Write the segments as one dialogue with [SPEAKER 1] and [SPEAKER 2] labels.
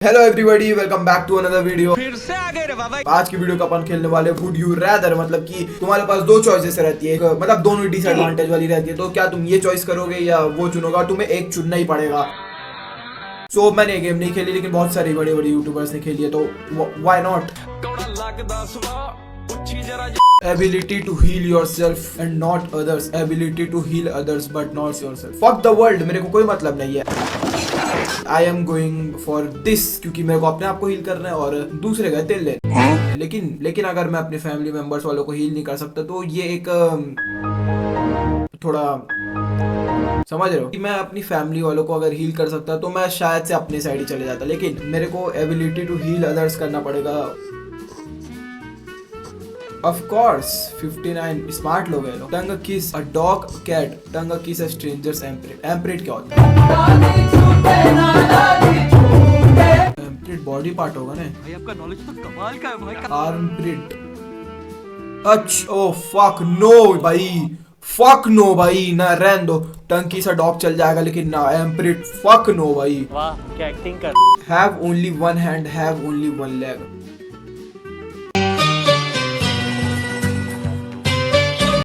[SPEAKER 1] Hello everybody, welcome back to another video.
[SPEAKER 2] फिर से आ गए रे बाबा।
[SPEAKER 1] आज की वीडियो का अपन खेलने वाले वुड यू रैदर, मतलब कि तुम्हारे पास दो चॉइसेस रहती है, मतलब दोनों ही डिसएडवांटेज वाली रहती है। तो क्या तुम ये चॉइस करोगे या वो चुनोगे? तुम्हें एक चुनना ही पड़ेगा। सो मैंने ये गेम नहीं खेली, लेकिन बहुत सारी बड़ी बड़ी यूट्यूबर्स ने खेली है, तो why not. Ability to heal yourself and not others. Ability to heal others but not yourself. Fuck the world, मेरे को कोई मतलब नहीं है। I am going for this क्योंकि मेरे को अपने आप को हील करना है और दूसरे गए तेल लेने। लेकिन अगर मैं अपने फैमिली मेंबर्स वालों को हील नहीं कर सकता तो ये एक थोड़ा समझ रहे हो कि मैं अपनी फैमिली वालों को अगर हील कर सकता तो मैं शायद से अपने साइड ही चले जाता, लेकिन मेरे को एबिलिटी टू हील अदर्स करना पड़ेगा। Of course, 59 स्मार्ट लोग हैं लोग। टंग किस अ डॉग कैट, टंग किस अ स्ट्रेंजर्स एम्प्रेट। एम्प्रेट क्या होता है? एम्प्रेट बॉडी पार्ट होगा ना
[SPEAKER 2] भाई, आपका नॉलेज तो कमाल का है भाई।
[SPEAKER 1] आर्मप्रिट। अच्छा, ओ फक नो भाई, फक नो भाई, ना रहने दो। टंग किस अ डॉग चल जाएगा, लेकिन ना एम्प्रेट, फक नो भाई।
[SPEAKER 3] वाह क्या एक्टिंग कर।
[SPEAKER 1] Have only one hand, have only one leg.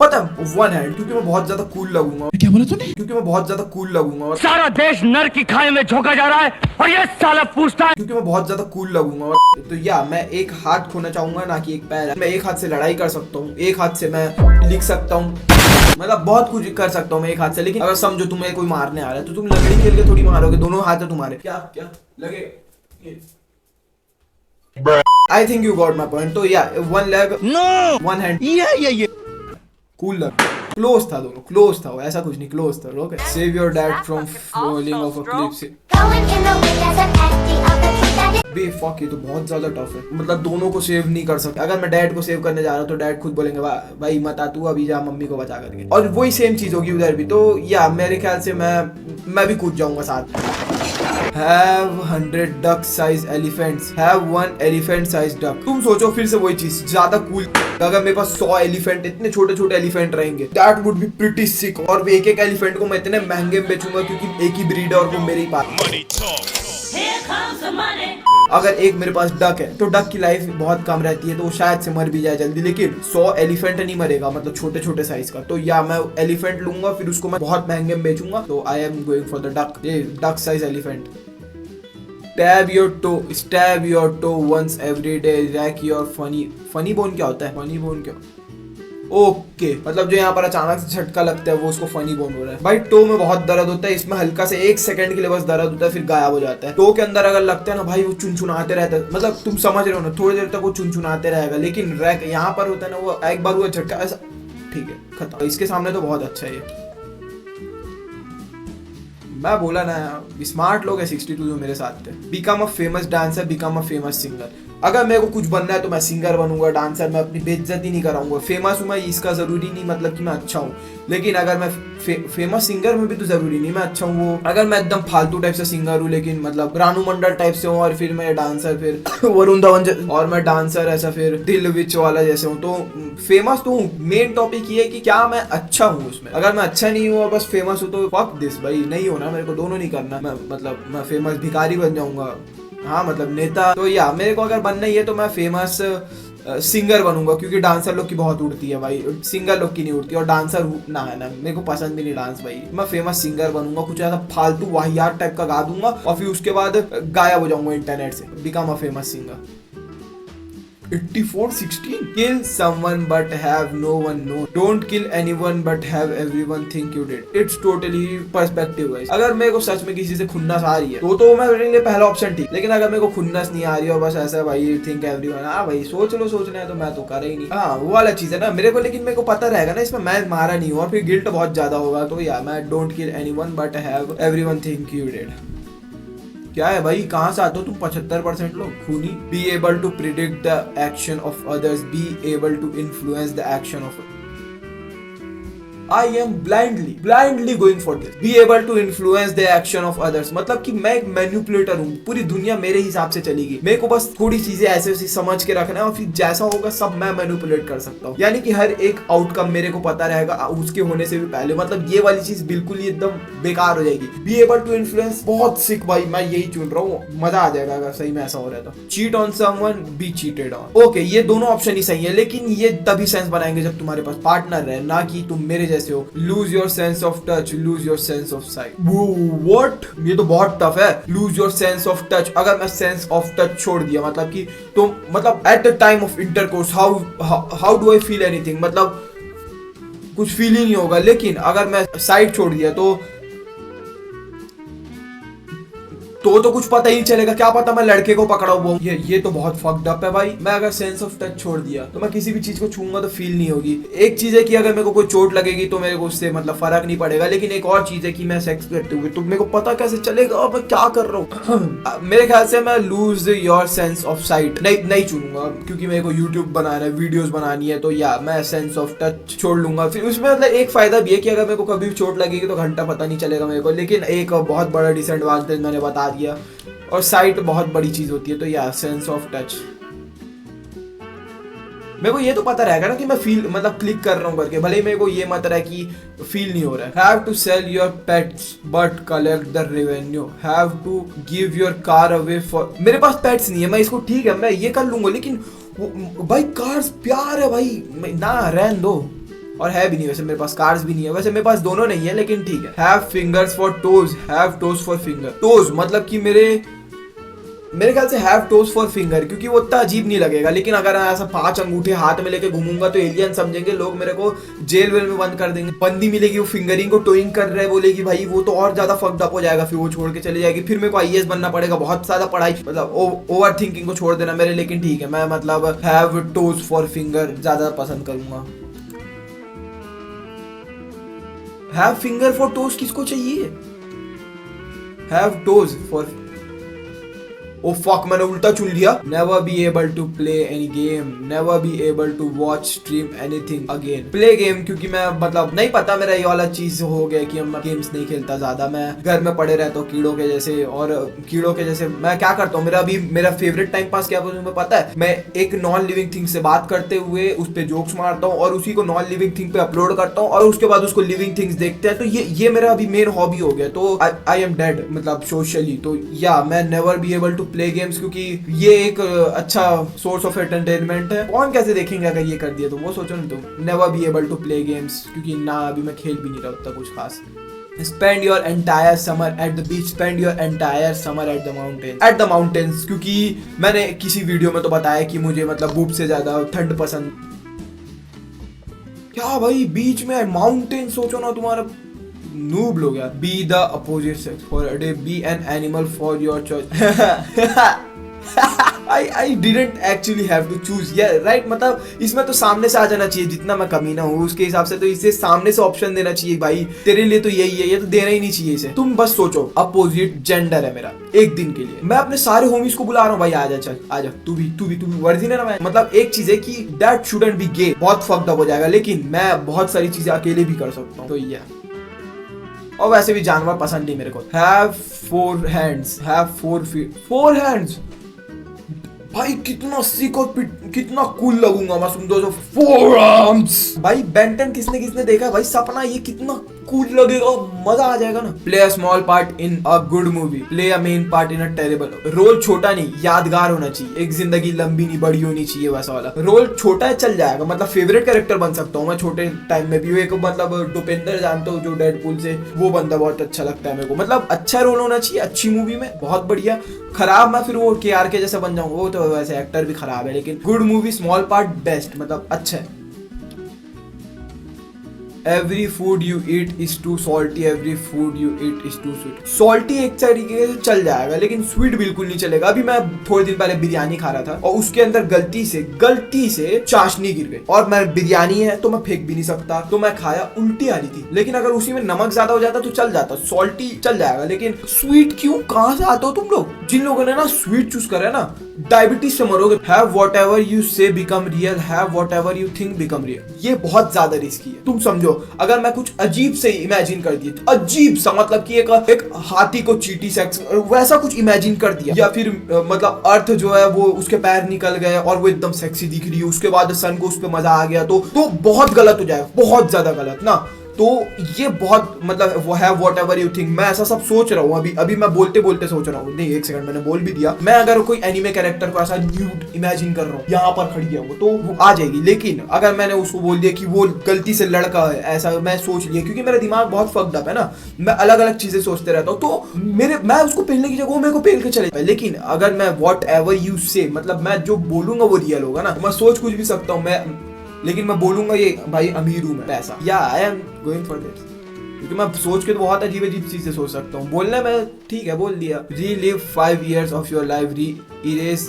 [SPEAKER 1] पता वन हैंड, क्योंकि मैं बहुत ज्यादा कूल लगूंगा। क्या बोला तूने? क्योंकि मैं बहुत ज्यादा कूल लगूंगा।
[SPEAKER 3] सारा देश नर की खाई में झोंका जा रहा है और ये साला पूछता है।
[SPEAKER 1] क्योंकि मैं बहुत ज्यादा कूल लगूंगा। तो या मैं एक हाथ खोना चाहूंगा, ना कि एक पैर। मैं एक हाथ से लड़ाई कर सकता हूँ, एक हाथ से मैं लिख सकता हूँ, मतलब बहुत कुछ कर सकता हूँ मैं एक हाथ से। लेकिन अगर समझो तुम्हें कोई मारने आ रहा है तो तुम लकड़ी खेल के थोड़ी मारोगे, दोनों हाथ है तुम्हारे। क्या क्या लगे? I think you got my point. तो या one leg, no one hand, ये कूल लग। क्लोज था, दोनों क्लोज था, ऐसा कुछ नहीं, क्लोज था। Okay, save your dad from falling off a cliff. बे फक, ये तो बहुत ज्यादा टफ है। मतलब दोनों को सेव नहीं कर सकते। अगर मैं डैड को सेव करने जा रहा हूँ तो डैड खुद बोलेंगे भाई मत आ, तू अभी जा मम्मी को बचा करके। और वही सेम चीज होगी उधर भी। तो या मेरे ख्याल से मैं भी कूद जाऊंगा साथ। Have 100 duck size elephants. Have one elephant size duck. तुम सोचो फिर से वही चीज, ज्यादा कूल। अगर मेरे पास 100 एलिफेंट, इतने छोटे छोटे एलिफेंट रहेंगे, that would be pretty sick। और एक एक एलिफेंट को मैं इतने महंगे में बेचूंगा क्योंकि एक ही ब्रीड है और वो मेरे ही पास। अगर एक मेरे पास डक है तो डक की लाइफ बहुत कम रहती है, तो वो शायद से मर भी जाए जल्दी। लेकिन 100 एलिफेंट नहीं मरेगा, मतलब छोटे छोटे साइज का। तो या मैं एलिफेंट लूंगा, फिर उसको मैं बहुत महंगे में बेचूंगा। तो I am going for the duck, ये duck size elephant. Stab your toe once every day. Rack your funny bone क्या होता है? funny bone क्या? ओके, मतलब जो यहाँ पर अचानक से झटका लगता है वो उसको फनी बोन हो रहा है। भाई टो में बहुत दर्द होता है, इसमें हल्का से 1 सेकंड के लिए बस दर्द होता है, फिर गायब हो जाता है। टो के अंदर अगर लगता है ना भाई, वो चुनचुनाते रहता है, मतलब तुम समझ रहे हो ना, थोड़ी देर तक वो चुनचुनाते रहेगा। लेकिन रैक यहाँ पर होता है ना, वो एक बार हुआ झटका ऐसा, ठीक है खत्म। इसके सामने तो बहुत अच्छा है। मैं बोला ना, स्मार्ट लोग है 62 जो मेरे साथ थे। Become a famous dancer, become a famous singer. अगर मेरे को कुछ बनना है तो मैं सिंगर बनूंगा, डांसर। मैं अपनी बेइज्जती नहीं कराऊंगा। फेमस हूँ मैं, इसका जरूरी नहीं मतलब कि मैं अच्छा हूँ। लेकिन अगर मैं फेमस सिंगर में भी तो जरूरी नहीं मैं अच्छा हूँ। वो अगर मैं एकदम फालतू टाइप से सिंगर हूँ, लेकिन मतलब रानू मंडल टाइप से हूँ, और फिर मैं डांसर, फिर वरुण धवन और मैं डांसर ऐसा, फिर दिल विच वाला जैसे हूँ, तो फेमस तो हूँ। मेन टॉपिक ये है कि क्या मैं अच्छा हूँ उसमें। अगर मैं अच्छा नहीं हुआ बस फेमस हूँ तो फक दिस भाई, नहीं होना मेरे को, दोनों नहीं करना। मैं फेमस भिखारी बन जाऊंगा, हाँ मतलब नेता। तो या मेरे को अगर बनना ही है तो मैं फेमस सिंगर बनूंगा, क्योंकि डांसर लोग की बहुत उड़ती है भाई, सिंगर लोग की नहीं उड़ती। और डांसर ना है ना, मेरे को पसंद भी नहीं डांस भाई। मैं फेमस सिंगर बनूंगा, कुछ ऐसा फालतू वाहियात टाइप का गा दूंगा और फिर उसके बाद गायब हो जाऊंगा इंटरनेट से। Become a famous singer. 84-16 kill someone but have no one know. Don't kill anyone but have everyone think you did. It's totally perspective guys. अगर मेरे को सच में किसी से खुन्नस आ रही है तो मैं मेरे लिए पहला ऑप्शन ठीक। लेकिन अगर मेरे को खुन्नस नहीं आ रही है, बस ऐसा भाई थिंक एवरीवन, हाँ भाई सोच लो, सोचना है तो मैं तो कर ही नहीं, हाँ वो वाला चीज है ना मेरे को। लेकिन मेरे को पता रहेगा ना इसमें मैं मारा नहीं हूँ, और फिर गिल्ट बहुत ज्यादा होगा। तो या मैं don't kill anyone but have everyone think you did. क्या है भाई, कहाँ से आते हो तुम 75% लोग? खूनी। Be able to predict the action of others, be able to influence the action of. I am blindly going for this, be able to influence the action of others, मतलब कि मैं एक मैनिपुलेटर हूँ, पूरी दुनिया मेरे हिसाब से चलेगी, मेरे को बस थोड़ी चीजें ऐसे ऐसे समझ के रखना है और फिर जैसा होगा सब मैं मैनिपुलेट कर सकता हूँ, यानी कि हर एक आउटकम मेरे को पता रहेगा उसके होने से भी पहले, मतलब ये वाली चीज बिल्कुल ही एकदम बेकार हो जाएगी। बी एबल टू इन्फ्लुएंस, बहुत सिक भाई, मैं यही चुन रहा हूँ, मजा आ जाएगा अगर सही में ऐसा हो रहा है तो। Cheat on someone, B cheated on, okay ये दोनों ऑप्शन ही सही है, लेकिन ये तभी सेंस बनाएंगे जब तुम्हारे पास पार्टनर है, ना कि तुम मेरे जैसे हो। Lose your sense of touch, lose your sense of site, what, ये तो बहुत टफ है। Lose your sense of touch, अगर मैं सेंस ऑफ टच छोड़ दिया, मतलब कि तुम, मतलब at the time of intercourse how do I feel anything, मतलब कुछ फील ही नहीं होगा, लेकिन अगर मैं साइट छोड़ दिया तो कुछ पता ही नहीं चलेगा, क्या पता मैं लड़के को पकड़ा हुआ। ये तो बहुत फक्ड अप है भाई। मैं अगर सेंस ऑफ टच छोड़ दिया तो मैं किसी भी चीज को छूंगा तो फील नहीं होगी। एक चीज है कि अगर मेरे को कोई चोट लगेगी तो मेरे को उससे मतलब फर्क नहीं पड़ेगा, लेकिन एक और चीज है कि मैं सेक्स करते हुए तो मेरे को पता कैसे चलेगा मैं क्या कर रहा हूँ। मेरे ख्याल से मैं lose your sense of site नहीं चुनूंगा, क्योंकि मेरे को यूट्यूब बनाना है, वीडियोस बनानी है, तो या मैं सेंस ऑफ टच छोड़ लूंगा। फिर उसमें मतलब एक फायदा भी है कि अगर मेरे को कभी चोट लगेगी तो घंटा पता नहीं चलेगा मेरे को, लेकिन एक बहुत बड़ा डिसएडवांटेज मैंने बता दिया, और साइट बहुत बड़ी चीज होती है, तो या सेंस ऑफ टच। मेरे को ये तो पता रहेगा ना कि मैं फील मतलब क्लिक कर रहा हूँ करके, भले ही मेरे को ये मत रहा है कि फील नहीं हो रहा है। Have to sell your pets but collect the revenue, have to give your car away for, मेरे पास पेट्स नहीं है, मैं इसको ठीक है मैं ये कर लूंगा, लेकिन भाई कार्स प्यार है भाई, ना रहन दो। और है भी नहीं वैसे, मेरे पास कार्स भी नहीं है, वैसे मेरे पास दोनों नहीं है, लेकिन ठीक है। Have fingers for toes, have toes for finger, toes मतलब कि मेरे ख्याल से हैव टोज फॉर फिंगर, क्योंकि वो उतना अजीब नहीं लगेगा, लेकिन अगर मैं ऐसा 5 अंगूठे हाथ में लेके घूमूंगा तो एलियन समझेंगे लोग, मेरे को जेल वेल में बंद कर देंगे। बंदी मिलेगी वो फिंगरिंग को टोइंग कर रहे बोलेगी, भाई वो तो और ज्यादा फक्ड अप हो जाएगा, फिर वो छोड़ के चली जाएगी, फिर मेरे को आईएएस बनना पड़ेगा, बहुत ज्यादा पढ़ाई, मतलब ओवर थिंकिंग को छोड़ देना मेरे। लेकिन ठीक है, मैं मतलब हैव टोज फॉर फिंगर ज्यादा पसंद करूंगा। हैव फिंगर फॉर टोज किसको चाहिए? Have toes four, oh fuck मैंने उल्टा चुन लिया। Never be able to play any game, never be able to watch stream anything again. Play game, क्योंकि मैं मतलब नहीं पता, मेरा ये वाला चीज हो गया कि मैं गेम्स नहीं खेलता ज्यादा, मैं घर में पड़े रहता हूँ कीड़ों के जैसे, और कीड़ों के जैसे मैं क्या करता हूँ, मेरा फेवरेट टाइम पास क्या तुम्हें पता है? मैं एक नॉन लिविंग थिंग से बात करते हुए उस पर जोक्स मारता हूँ और उसी को नॉन लिविंग थिंग पे अपलोड करता हूँ, और उसके बाद उसको लिविंग थिंग्स देखते हैं, तो ये मेरा अभी मेन हॉबी हो गया। तो आई एम डेड मतलब सोशली, तो या मैं never be able to play games, क्योंकि ये एक अच्छा सोर्स ऑफ एंटरटेनमेंट है। कौन कैसे देखेंगे अगर ये कर दिया तो, वो सोचो ना तुम। Never be able to play games, क्योंकि ना अभी मैं खेल भी नहीं रहा उतना कुछ खास। Spend your entire summer at the beach, spend your entire summer at the mountains, क्योंकि मैंने किसी वीडियो में तो बताया कि मुझे मतलब धूप से ज्यादा ठंड पसंद। क्या भाई बीच में माउंटेन, सोचो ना तुम्हारा नूब लोग यार। Be the opposite sex for a day, be an animal for your choice। I didn't actually have to choose, yeah right, मतलब इसमें तो सामने से आ जाना चाहिए, जितना मैं कमीना हूँ उसके हिसाब से तो इसे सामने से ऑप्शन देना चाहिए भाई, तेरे लिए तो यही है, ये तो देना ही नहीं चाहिए इसे। तुम बस सोचो अपोजिट जेंडर है मेरा एक दिन के लिए, मैं अपने सारे होमीज को बुला रहा हूँ, भाई आजा चल आजा, तू भी वर्जिन है ना मैं। मतलब एक चीज है कि दैट शुडंट बी गे, बहुत फक्ड अप हो जाएगा, लेकिन मैं बहुत सारी चीजें अकेले भी कर सकता हूँ, तो ये। और वैसे भी जानवर पसंद नहीं मेरे को। Have 4 hands, have 4 feet, 4 hands, भाई कितना सिक और कितना कूल लगूंगा मैं सुन दो जो 4 arms। भाई बेंटन किसने देखा भाई सपना, ये कितना कूल लगेगा, मजा आ जाएगा ना। Play a small part in a good movie, play a main part in a terrible. Role छोटा नहीं यादगार होना चाहिए, एक जिंदगी लंबी नहीं बड़ी होनी चाहिए वैसा वाला। रोल छोटा है चल जाएगा, मतलब फेवरेट कैरेक्टर बन सकता हूँ मैं छोटे टाइम में भी। एक मतलब डुपेंद्र जानते हो जो डेडपूल से, वो बंदा बहुत अच्छा लगता है मेरे को, मतलब अच्छा रोल होना चाहिए अच्छी मूवी में, बहुत बढ़िया। खराब मैं फिर वो KR के जैसे बन जाऊंगा, वो तो वैसे एक्टर भी खराब है, लेकिन good movie small part best, मतलब अच्छा है। Every food you eat is too salty, every food you eat is too sweet। salty एक तरीके से चल जाएगा, लेकिन स्वीट बिल्कुल नहीं चलेगा। अभी मैं थोड़े दिन पहले बिरयानी खा रहा था और उसके अंदर गलती से चाशनी गिर गई, और मैं बिरयानी है तो मैं फेंक भी नहीं सकता, तो मैं खाया, उल्टी आ रही थी, लेकिन अगर उसी में नमक ज्यादा हो जाता तो चल जाता, सॉल्टी चल जाएगा, लेकिन स्वीट क्यों? कहाँ से आते हो तुम लोग? जिन लोगों ने ना स्वीट चूज करा है ना, डायबिटीज से मरोगे। हैव व्हाटएवर यू से become real, have whatever you think become real, ये बहुत ज्यादा रिस्की है। तुम समझो अगर मैं कुछ अजीब से इमेजिन कर दिया, तो अजीब सा मतलब कि एक हाथी को चींटी सेक्स वैसा कुछ इमेजिन कर दिया, या फिर मतलब अर्थ जो है वो उसके पैर निकल गए और वो एकदम सेक्सी दिख रही है, उसके बाद सन को उस पर मजा आ गया, तो बहुत गलत हो जाएगा, बहुत ज्यादा गलत ना। तो ये बहुत मतलब वो है व्हाट एवर यू थिंक, मैं ऐसा सब सोच रहा हूँ अभी मैं बोलते बोलते सोच रहा हूँ, नहीं एक सेकंड मैंने बोल भी दिया, मैं अगर कोई एनिमे कैरेक्टर को ऐसा न्यूड इमेजिन कर रहा हूँ, यहाँ पर खड़ी है वो, तो वो आ जाएगी। लेकिन अगर मैंने उसको बोल दिया कि वो गलती से लड़का है, ऐसा मैं सोच लिया, क्योंकि मेरा दिमाग बहुत फक्ड अप है ना, मैं अलग अलग चीजें सोचते रहता हूँ, तो मैं उसको पहनने की जगह वो मेरे को पहन के चले। लेकिन अगर मैं व्हाट एवर यू से मतलब मैं जो बोलूंगा वो रियल होगा ना, मैं सोच कुछ भी सकता हूँ लेकिन मैं बोलूंगा ये भाई अमीर हूं मैं, पैसा, या आई एम गोइंग फॉर दिस, क्योंकि मैं सोच के तो बहुत अजीब अजीब चीजें सोच सकता हूँ। बोलने में ठीक है, बोल दिया। Relive 5 years of your life,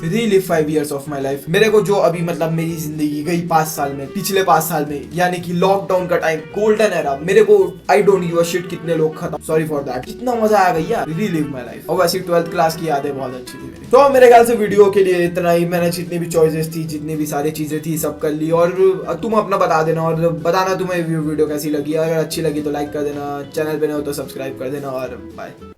[SPEAKER 1] relive 5 years of my life. मेरे को जो अभी मतलब मेरी जिंदगी गई 5 साल में, पिछले 5 साल में, यानी कि लॉकडाउन का टाइम, गोल्डन एरा, मेरे को I don't give a shit कितने लोग खत्म, सॉरी फॉर दैट, कितना मजा आ गया, रीलिव माई लाइफ। और वैसे 12th क्लास की यादें बहुत अच्छी थी मेरी। तो मेरे ख्याल से वीडियो के लिए इतना ही, मैंने जितनी भी चॉइसेस थी, जितनी भी सारी चीजें थी, सब कर ली। और तुम अपना बता देना और बताना तुम्हें वीडियो कैसी लगी, अगर अच्छी लगी तो लाइक कर देना, चैनल पे नहीं हो तो सब्सक्राइब कर देना, और बाय।